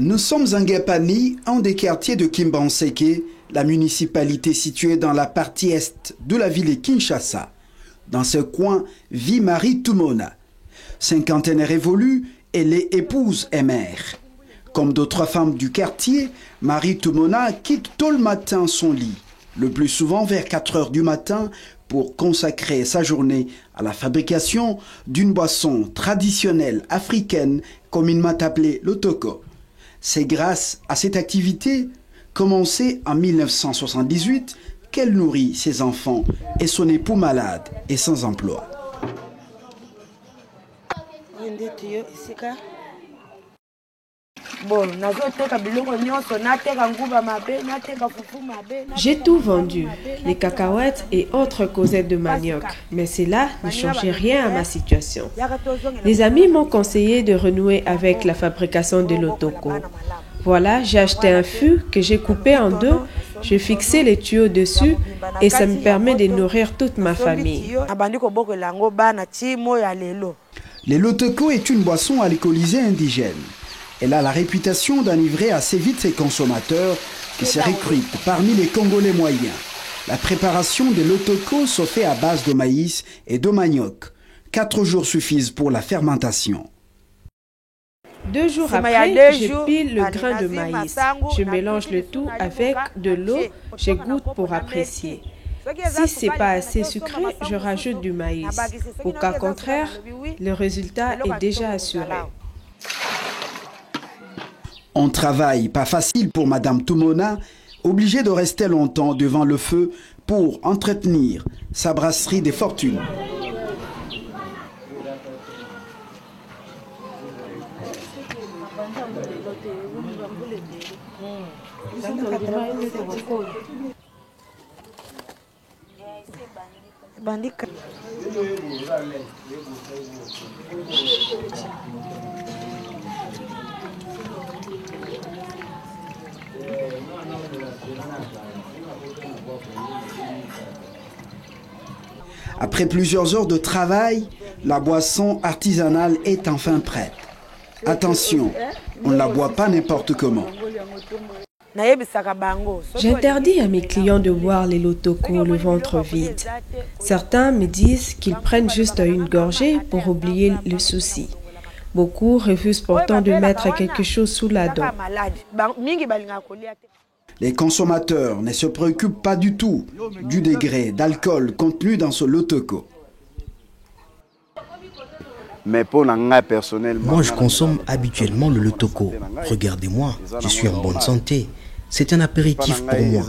Nous sommes en Ngapani, un des quartiers de Kimbanseke, la municipalité située dans la partie est de la ville de Kinshasa. Dans ce coin vit Marie Tumona. Cinquantaine révolue, elle est épouse et mère. Comme d'autres femmes du quartier, Marie Tumona quitte tôt le matin son lit, le plus souvent vers 4 heures du matin, pour consacrer sa journée à la fabrication d'une boisson traditionnelle africaine, communément appelée le toko. C'est grâce à cette activité, commencée en 1978, qu'elle nourrit ses enfants et son époux malade et sans emploi. J'ai tout vendu, les cacahuètes et autres causettes de manioc, mais cela ne changeait rien à ma situation. Les amis m'ont conseillé de renouer avec la fabrication de l'otoko. Voilà, j'ai acheté un fût que j'ai coupé en deux, j'ai fixé les tuyaux dessus et ça me permet de nourrir toute ma famille. Le lotoko est une boisson alcoolisée indigène. Elle a la réputation d'enivrer assez vite ses consommateurs qui se recrutent parmi les Congolais moyens. La préparation de l'otoko se fait à base de maïs et de manioc. 4 jours suffisent pour la fermentation. 2 jours après, je pile le grain de maïs. Je mélange le tout avec de l'eau, je goûte pour apprécier. Si c'est pas assez sucré, je rajoute du maïs. Au cas contraire, le résultat est déjà assuré. Un travail pas facile pour Madame Tumona, obligée de rester longtemps devant le feu pour entretenir sa brasserie des fortunes. Après plusieurs heures de travail, la boisson artisanale est enfin prête. Attention, on ne la boit pas n'importe comment. J'interdis à mes clients de boire les lotoko le ventre vide. Certains me disent qu'ils prennent juste une gorgée pour oublier le souci. Beaucoup refusent pourtant de mettre quelque chose sous la dent. Les consommateurs ne se préoccupent pas du tout du degré d'alcool contenu dans ce lotoko. Moi, je consomme habituellement le lotoko. Regardez-moi, je suis en bonne santé. C'est un apéritif pour moi.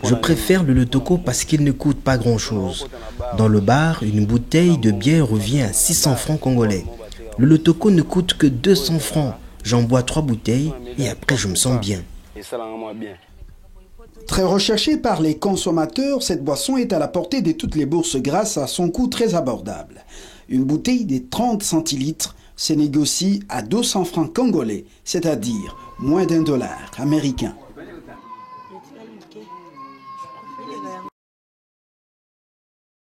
Je préfère le lotoko parce qu'il ne coûte pas grand-chose. Dans le bar, une bouteille de bière revient à 600 francs congolais. Le lotoko ne coûte que 200 francs. J'en bois 3 bouteilles et après je me sens bien. Très recherchée par les consommateurs, cette boisson est à la portée de toutes les bourses grâce à son coût très abordable. Une bouteille de 30 centilitres se négocie à 200 francs congolais, c'est-à-dire moins d'$1 américain.